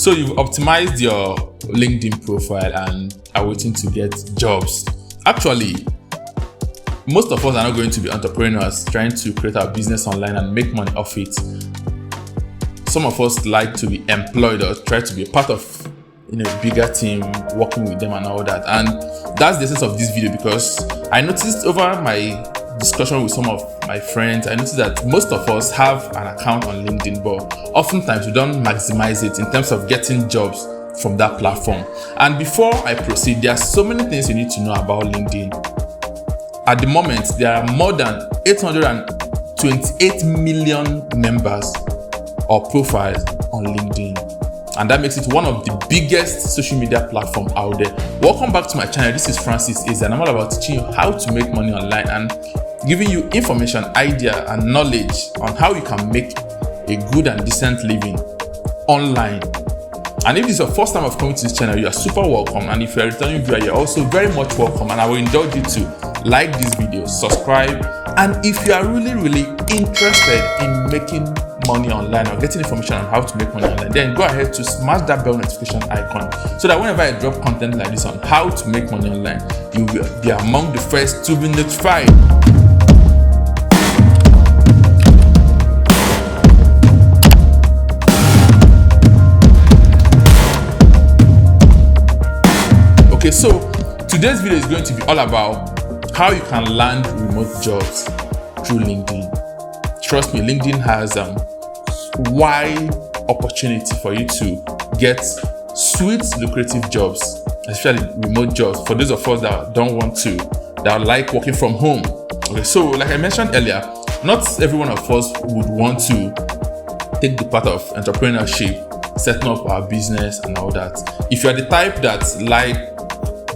So you've optimized your LinkedIn profile and are waiting to get jobs. Actually, most of us are not going to be entrepreneurs trying to create our business online and make money off it. Some of us like to be employed or try to be a part of a bigger team, working with them and all that. And that's the essence of this video, because I noticed over my discussion with some of my friends, I noticed that most of us have an account on LinkedIn, but oftentimes we don't maximize it in terms of getting jobs from that platform. And before I proceed, there are so many things you need to know about LinkedIn. At the moment, there are more than 828 million members or profiles on LinkedIn, and that makes it one of the biggest social media platform out there. Welcome back to my channel. This is Francis Eze, and I'm all about teaching you how to make money online and giving you information, idea, and knowledge on how you can make a good and decent living online. And if this is your first time of coming to this channel, you are super welcome. And if you are a returning viewer, you're also very much welcome. And I will indulge you to like this video, subscribe, and if you are really interested in making money online or getting information on how to make money online, then go ahead to smash that bell notification icon so that whenever I drop content like this on how to make money online, you will be among the first to be notified. Okay, so today's video is going to be all about how you can land remote jobs through LinkedIn. Trust me, LinkedIn has wide opportunity for you to get sweet, lucrative jobs, especially remote jobs. For those of us that like working from home. Okay, so like I mentioned earlier, not every one of us would want to take the path of entrepreneurship, setting up our business and all that. If you are the type that like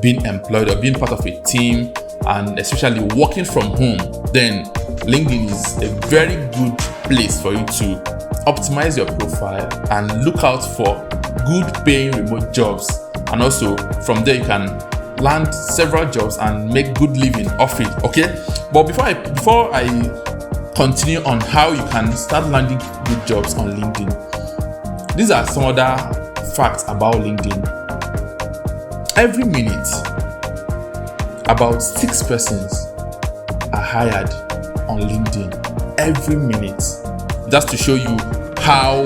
being employed or being part of a team, and especially working from home, then LinkedIn is a very good place for you to optimize your profile and look out for good paying remote jobs. And also from there you can land several jobs and make good living off it. Okay, but before I continue on how you can start landing good jobs on LinkedIn, these are some other facts about LinkedIn. Every minute, about 6 persons are hired on LinkedIn every minute. Just to show you how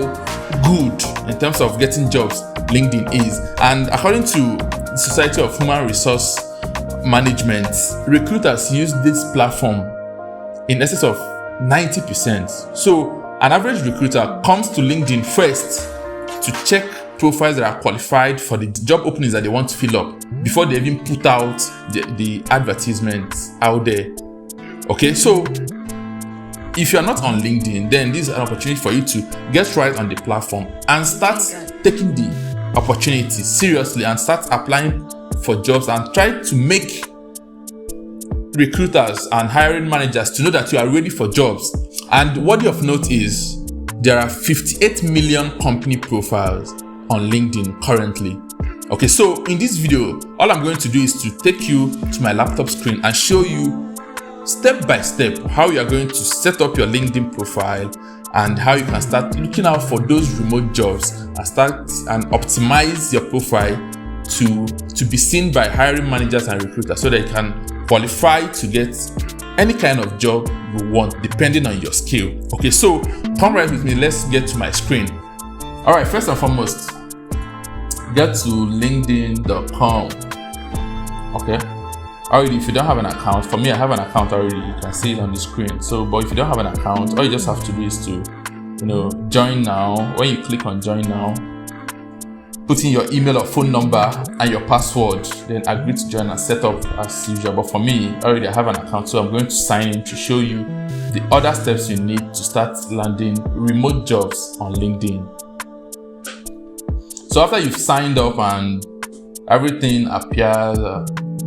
good in terms of getting jobs LinkedIn is. And according to the Society of Human Resource Management, recruiters use this platform in excess of 90%. So an average recruiter comes to LinkedIn first to check profiles that are qualified for the job openings that they want to fill up before they even put out the advertisements out there. Okay, so if you are not on LinkedIn, then this is an opportunity for you to get right on the platform and start taking the opportunity seriously and start applying for jobs and try to make recruiters and hiring managers to know that you are ready for jobs. And worthy of note is there are 58 million company profiles on LinkedIn currently. Okay, so in this video, all I'm going to do is to take you to my laptop screen and show you step by step how you are going to set up your LinkedIn profile and how you can start looking out for those remote jobs and start and optimize your profile to be seen by hiring managers and recruiters so that you can qualify to get any kind of job you want depending on your skill. Okay, so come right with me, let's get to my screen. All right, first and foremost, get to linkedin.com. okay, already if you don't have an account, for me I have an account already, you can see it on the screen. So but if you don't have an account, all you just have to do is to join now. When you click on join now, put in your email or phone number and your password, then agree to join and set up as usual. But for me already I have an account, so I'm going to sign in to show you the other steps you need to start landing remote jobs on LinkedIn. So after you've signed up and everything appears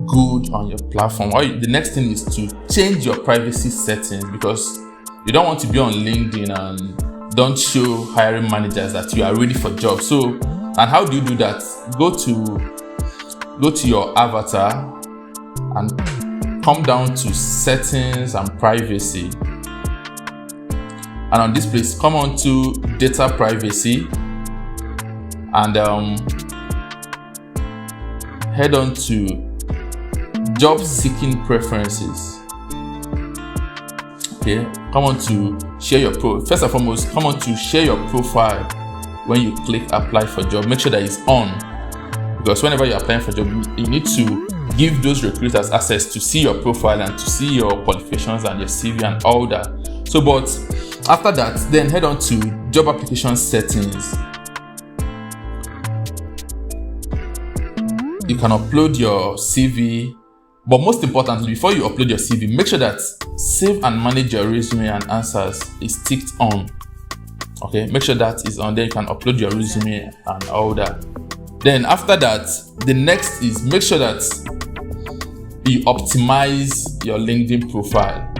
good on your platform, the next thing is to change your privacy settings, because you don't want to be on LinkedIn and don't show hiring managers that you are ready for jobs. So, and how do you do that? Go to your avatar and come down to settings and privacy. And on this place, come on to data privacy. and head on to job seeking preferences. Okay, come on to share your first and foremost, come on to share your profile. When you click apply for job, make sure that it's on, because whenever you're applying for job, you need to give those recruiters access to see your profile and to see your qualifications and your CV and all that. So, but after that, then head on to job application settings. You can upload your CV, but most importantly, before you upload your CV, make sure that save and manage your resume and answers is ticked on. Okay, make sure that is on. Then you can upload your resume and all that. Then after that, the next is make sure that you optimize your LinkedIn profile.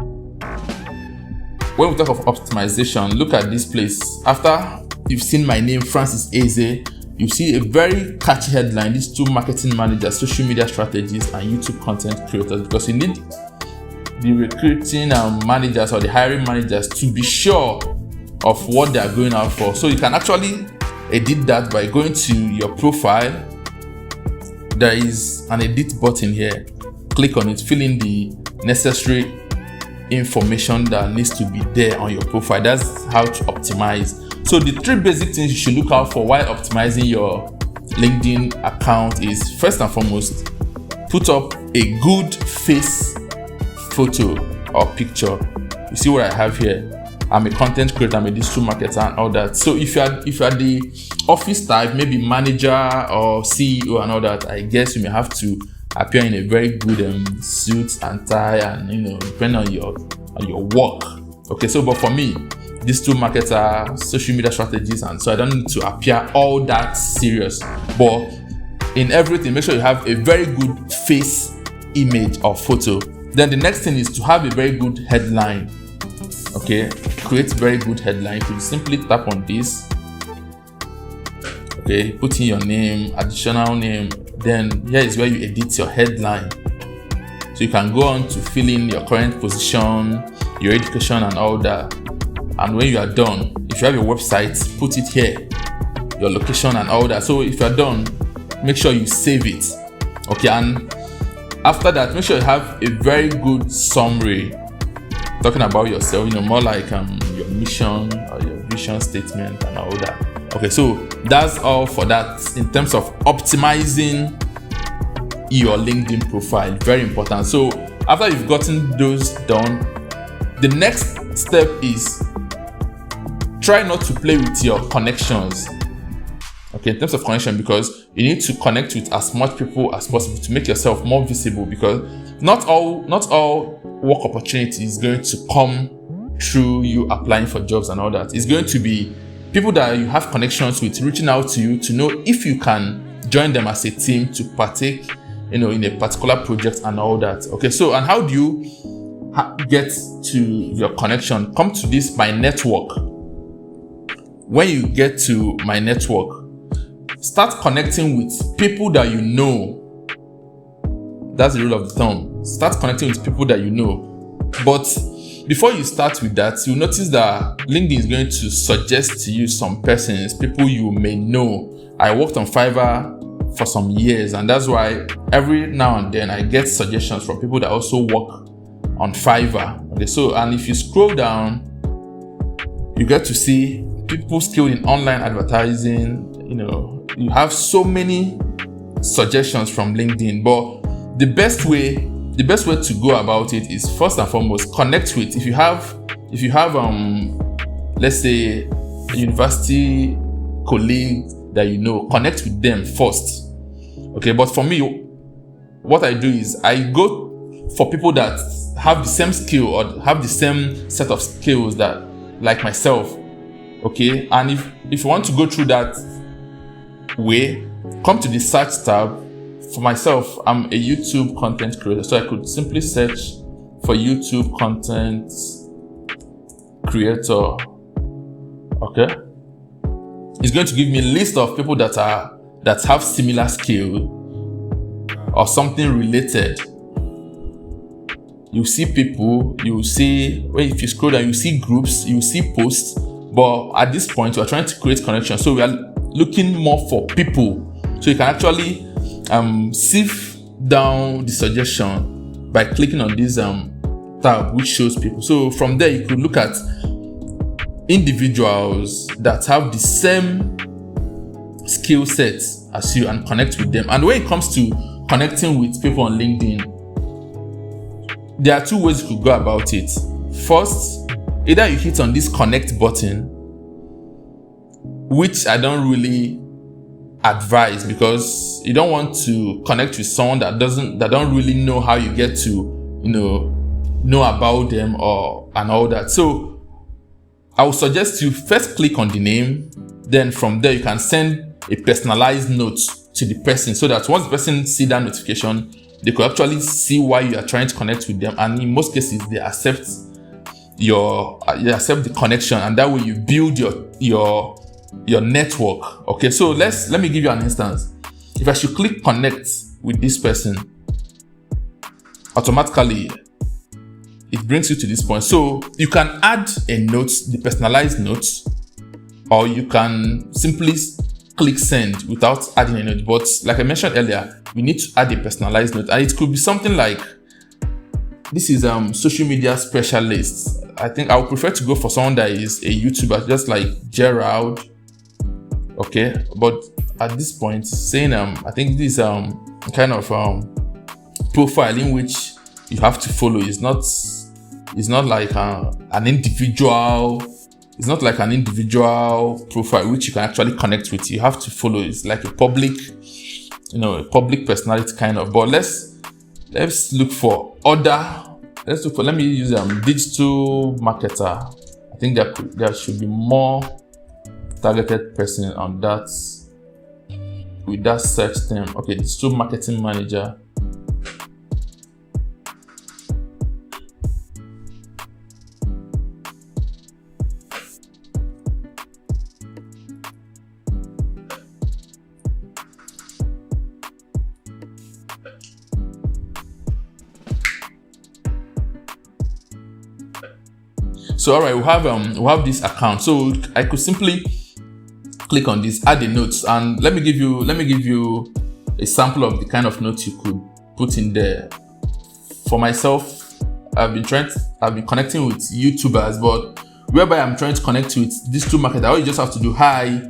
When we talk of optimization, look at this place. After you've seen my name, Francis Eze, you see a very catchy headline: digital marketing manager, social media strategists, and YouTube content creators. Because you need the recruiting managers or the hiring managers to be sure of what they are going out for. So you can actually edit that by going to your profile. There is an edit button here. Click on it, fill in the necessary information that needs to be there on your profile. That's how to optimize. So the 3 basic things you should look out for while optimizing your LinkedIn account is, first and foremost, put up a good face photo or picture. You see what I have here? I'm a content creator, I'm a digital marketer and all that. So if you are the office type, maybe manager or CEO and all that, I guess you may have to appear in a very good suit and tie, and depending on your work. Okay, so but for me, digital marketer, social media strategies, and so I don't need to appear all that serious. But in everything, make sure you have a very good face image or photo. Then the next thing is to have a very good headline. Okay, create very good headline. You can simply tap on this. Okay, put in your name, additional name. Then here is where you edit your headline. So you can go on to fill in your current position, your education and all that. And when you are done, if you have your website, put it here, your location and all that. So if you are done, make sure you save it. Okay, and after that, make sure you have a very good summary talking about yourself, more like your mission or your vision statement and all that. Okay, so that's all for that in terms of optimizing your LinkedIn profile. Very important. So after you've gotten those done, the next step is try not to play with your connections. Okay, in terms of connection, because you need to connect with as much people as possible to make yourself more visible, because not all work opportunity is going to come through you applying for jobs and all that. It's going to be people that you have connections with reaching out to you to know if you can join them as a team to partake, in a particular project and all that. Okay, so and how do you get to your connection? Come to this My Network. When you get to My Network, start connecting with people that you know. That's the rule of the thumb. Start connecting with people that you know. But before you start with that, you'll notice that LinkedIn is going to suggest to you some persons, people you may know. I worked on Fiverr for some years, and that's why every now and then I get suggestions from people that also work on Fiverr. Okay, so and if you scroll down, you get to see people skilled in online advertising. You have so many suggestions from LinkedIn, but the best way to go about it is, first and foremost, connect with, if you have let's say a university colleague that connect with them first. Okay, but for me, what I do is I go for people that have the same skill or have the same set of skills that like myself. Okay, and if you want to go through that way, come to the search tab. For myself, I'm a YouTube content creator, so I could simply search for YouTube content creator. Okay, it's going to give me a list of people that have similar skill or something related. You see people, if you scroll down, you see groups, you see posts, but at this point we are trying to create connection. So looking more for people. So you can actually sift down the suggestion by clicking on this tab which shows people. So from there you could look at individuals that have the same skill sets as you and connect with them. And when it comes to connecting with people on LinkedIn, there are two ways you could go about it. First, either you hit on this connect button, which I don't really advise, because you don't want to connect with someone that don't really know how you get to know about them and all that. So I would suggest you first click on the name, then from there you can send a personalized note to the person, so that once the person see that notification, they could actually see why you are trying to connect with them, and in most cases they accept the connection, and that way you build your network. Okay, so let me give you an instance. If I should click connect with this person, automatically it brings you to this point. So you can add a note, the personalized note, or you can simply click send without adding a note. But like I mentioned earlier, we need to add a personalized note, and it could be something like, this is social media specialist. I think I would prefer to go for someone that is a YouTuber, just like Gerald. Okay, but at this point, saying I think this kind of profile in which you have to follow is not like an individual. It's not like an individual profile which you can actually connect with. You have to follow. It's like a public personality kind of. But let's look for other. Let me use digital marketer. I think there should be more targeted person on that with that search term. Okay, digital marketing manager. So all right, we have this account. So I could simply click on this, add a notes, and let me give you a sample of the kind of notes you could put in there. For myself, I've been connecting with YouTubers, but whereby I'm trying to connect with these two marketers, all you just have to do, hi,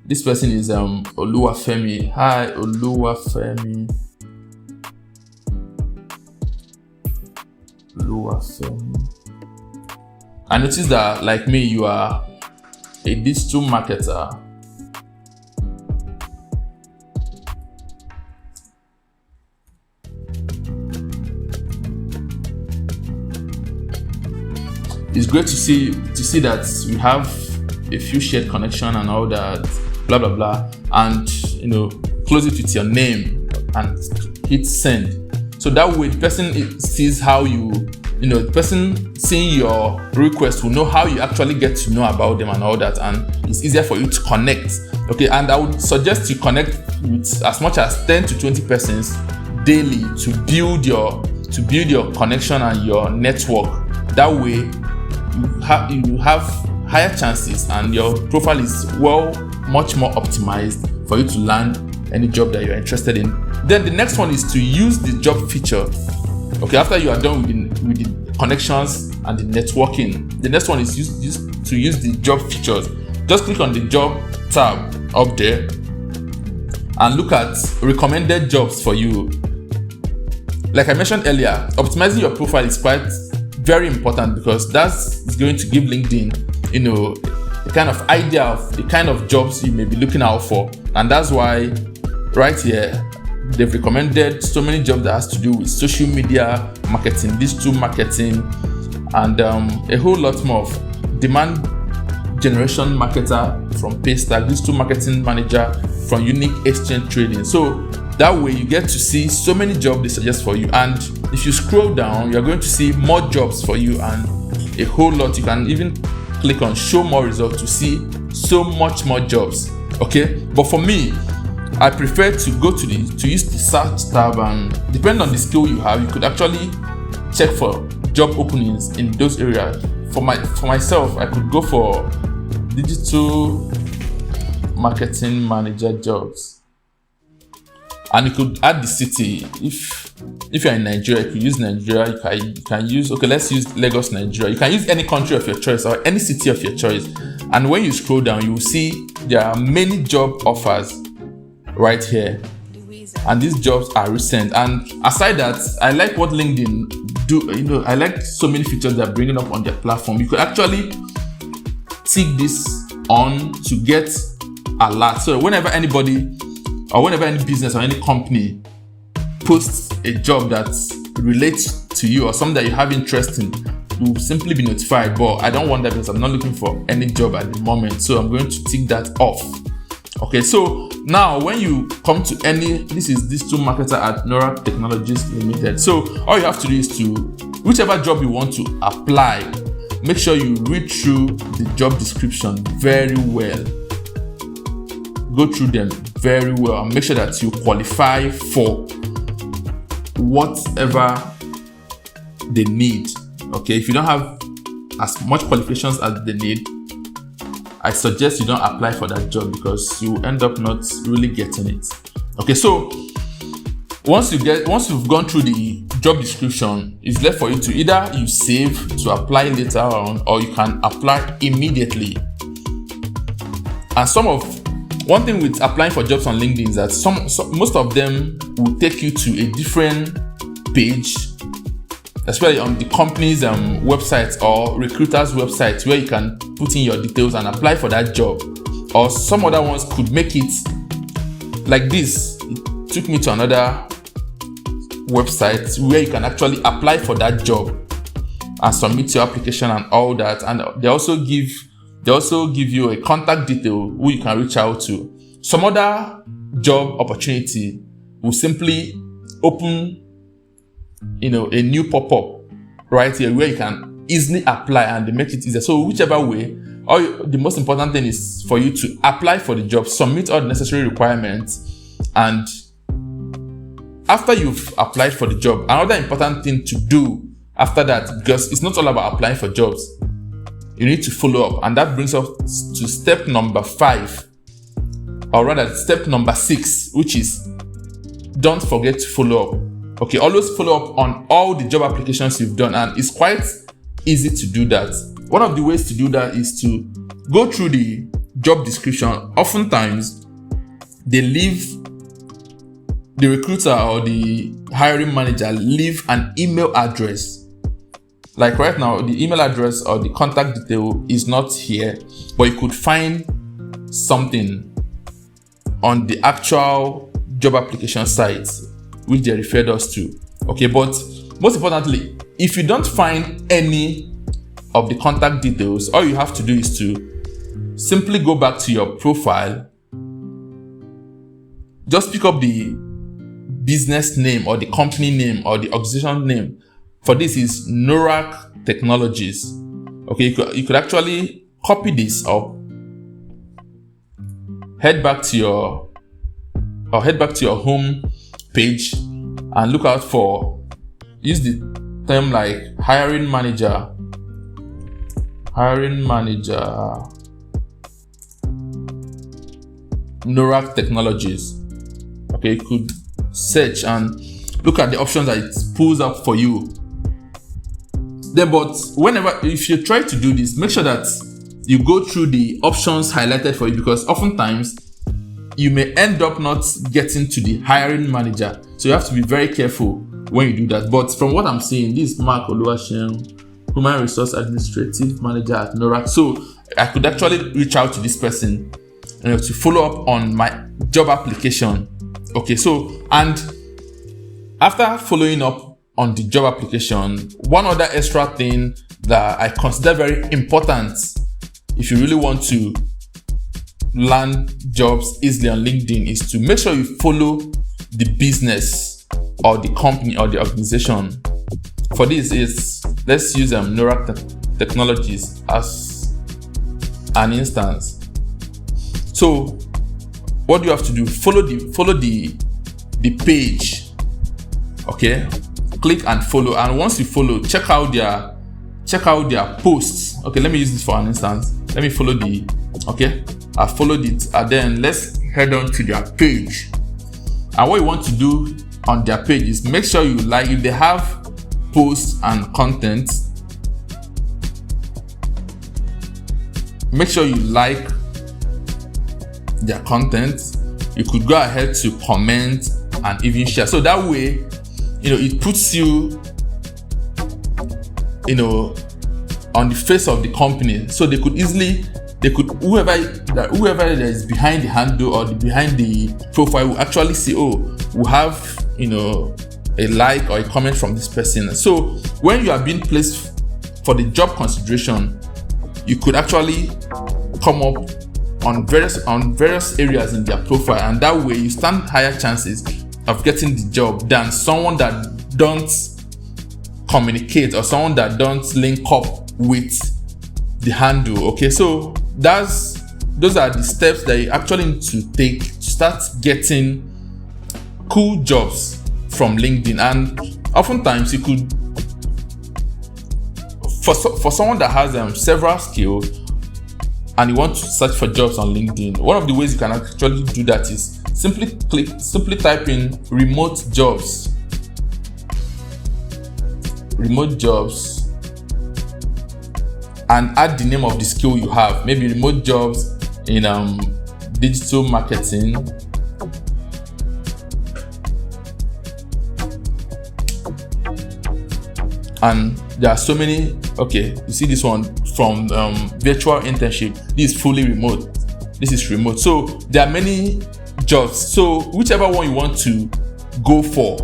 this person is Oluwafemi. Hi, Oluwafemi. I notice that, like me, you are a digital marketer. It's great to see that we have a few shared connection and all that, blah blah blah, and close it with your name and hit send. So that way the person sees how the person seeing your request will know how you actually get to know about them and all that, and it's easier for you to connect. Okay, and I would suggest you connect with as much as 10 to 20 persons daily to build your connection and your network. That way you have higher chances and your profile is much more optimized for you to land any job that you're interested in. Then the next one is to use the job feature. Okay, after you are done with the connections and the networking, the next one is to use the job features. Just click on the job tab up there and look at recommended jobs for you. Like I mentioned earlier, optimizing your profile is quite very important, because that's going to give LinkedIn, a kind of idea of the kind of jobs you may be looking out for. And that's why right here, they've recommended so many jobs that has to do with social media marketing, digital marketing, and a whole lot more of demand generation marketer from Paystack, digital marketing manager from Unique Exchange Trading. So that way you get to see so many jobs they suggest for you. And if you scroll down, you're going to see more jobs for you and a whole lot. You can even click on show more results to see so much more jobs. Okay, but for me, I prefer to use the search tab, and depending on the skill you have, you could actually check for job openings in those areas. For myself, I could go for digital marketing manager jobs. And you could add the city. If you're in Nigeria, you could use Nigeria. You can use, okay, let's use Lagos, Nigeria. You can use any country of your choice or any city of your choice. And when you scroll down, you will see there are many job offers right here. And these jobs are recent. And aside that, I like what LinkedIn do. I like so many features they're bringing up on their platform. You could actually tick this on to get alerts. So whenever anybody or whenever any business or any company posts a job that relates to you or something that you have interest in, you will simply be notified. But I don't want that because I'm not looking for any job at the moment. So I'm going to tick that off. Okay, so now when you come to this is digital marketer at Norak Technologies Limited. So all you have to do is to, whichever job you want to apply, make sure you read through the job description very well. Go through them very well and make sure that you qualify for whatever they need. Okay, if you don't have as much qualifications as they need, I suggest you don't apply for that job because you end up not really getting it. Okay, so once you've gone through the job description, it's left for you to either you save to apply later on, or you can apply immediately. And one thing with applying for jobs on LinkedIn is that most of them will take you to a different page, especially on the company's websites or recruiters' websites, where you can put in your details and apply for that job. Or some other ones could make it like this. It took me to another website where you can actually apply for that job and submit your application and all that. And they also give you a contact detail who you can reach out to. Some other job opportunity will simply open, a new pop-up right here where you can easily apply, and they make it easier. So whichever way, the most important thing is for you to apply for the job, submit all the necessary requirements, and after you've applied for the job, another important thing to do after that, because it's not all about applying for jobs, you need to follow up. And that brings us to step number 5, or rather step number 6, which is don't forget to follow up. Okay, always follow up on all the job applications you've done, and it's quite easy to do that. One of the ways to do that is to go through the job description. Oftentimes, the recruiter or the hiring manager leave an email address. Like right now, the email address or the contact detail is not here, but you could find something on the actual job application site which they referred us to. Okay, but most importantly, if you don't find any of the contact details, all you have to do is to simply go back to your profile, just pick up the business name or the company name or the organization name. For this is Norak Technologies. Okay, you could actually copy this up, head back to your home page and look out for, use the term like hiring manager, Norak Technologies. Okay, you could search and look at the options that it pulls up for you. Then, but if you try to do this, make sure that you go through the options highlighted for you, because oftentimes you may end up not getting to the hiring manager. So you have to be very careful when you do that. But from what I'm seeing, this is Mark Oluwaseun, Human Resource Administrative Manager at Norak. So I could actually reach out to this person to follow up on my job application. Okay, so, and after following up on the job application, one other extra thing that I consider very important if you really want to land jobs easily on LinkedIn is to make sure you follow the business or the company or the organization. For this let's use Norak Technologies as an instance. So what do you have to do? Follow the page. Okay, click and follow, and once you follow, check out their posts. Okay, let me use this for an instance. Let me follow I followed it, and then let's head on to their page. And what you want to do on their page is make sure you like, if they have posts and content, make sure you like their content. You could go ahead to comment and even share. So that way, it puts you, on the face of the company. So whoever that is behind the handle or behind the profile will actually see, we have, a like or a comment from this person. So when you are being placed for the job consideration, you could actually come up on various areas in their profile, and that way you stand higher chances of getting the job than someone that don't communicate or someone that don't link up with the handle. Okay, so those are the steps that you actually need to take to start getting cool jobs from LinkedIn. And oftentimes you could, for someone that has several skills and you want to search for jobs on LinkedIn, one of the ways you can actually do that is simply type in remote jobs, and add the name of the skill you have. Maybe remote jobs in digital marketing, and there are so many. Okay, you see this one from virtual internship. This is fully remote. This is remote. So there are many jobs. So whichever one you want to go for,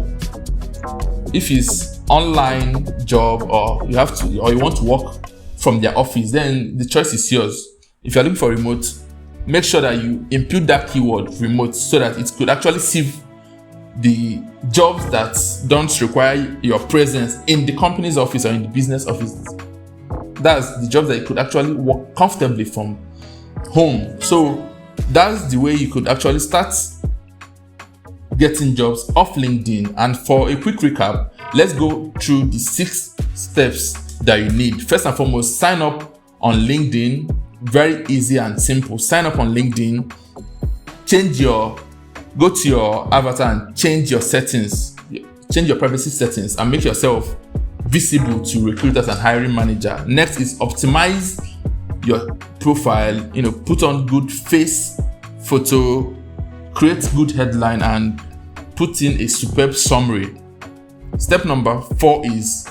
if it's online job or you want to work from their office, then the choice is yours. If you're looking for remote, make sure that you input that keyword remote so that it could actually sieve the jobs that don't require your presence in the company's office or in the business office. That's the jobs that you could actually work comfortably from home. So that's the way you could actually start getting jobs off LinkedIn. And for a quick recap, let's go through the 6 steps that you need. First and foremost, sign up on LinkedIn. Very easy and simple. Sign up on LinkedIn. Go to your avatar and change your settings. Change your privacy settings and make yourself visible to recruiters and hiring manager. Next is optimize your profile. Put on good face photo, create good headline, and put in a superb summary. Step number 4 is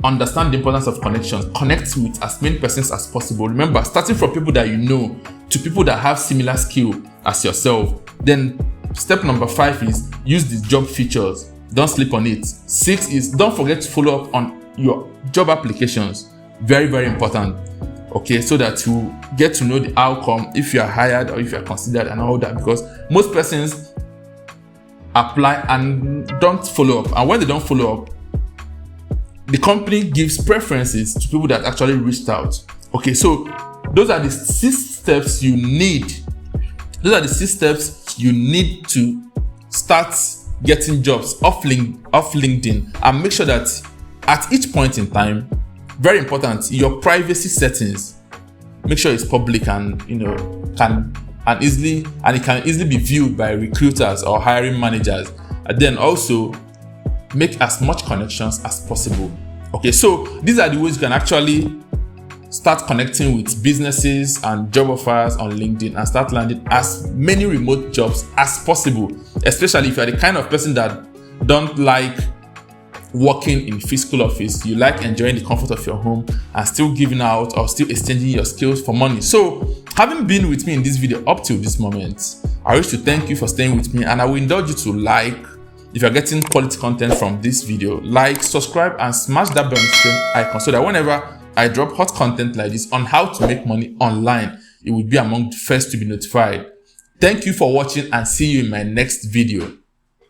understand the importance of connections. Connect with as many persons as possible. Remember, starting from people that you know to people that have similar skill as yourself. Then step number 5 is use the job features. Don't sleep on it. 6 is don't forget to follow up on your job applications. Very, very important. Okay, so that you get to know the outcome, if you are hired or if you are considered and all that, because most persons apply and don't follow up. And when they don't follow up, the company gives preferences to people that actually reached out. Okay, so those are the 6 steps you need. Those are the 6 steps you need to start getting jobs off LinkedIn. And make sure that at each point in time, very important, your privacy settings, make sure it's public and it can easily be viewed by recruiters or hiring managers. And then also make as much connections as possible. Okay, so these are the ways you can actually start connecting with businesses and job offers on LinkedIn and start landing as many remote jobs as possible, especially if you're the kind of person that don't like working in physical office. You like enjoying the comfort of your home and still giving out or still exchanging your skills for money. So having been with me in this video up till this moment, I wish to thank you for staying with me, and I will indulge you to like. If you're getting quality content from this video, like, subscribe, and smash that bell notification icon so that whenever I drop hot content like this on how to make money online, it will be among the first to be notified. Thank you for watching and see you in my next video.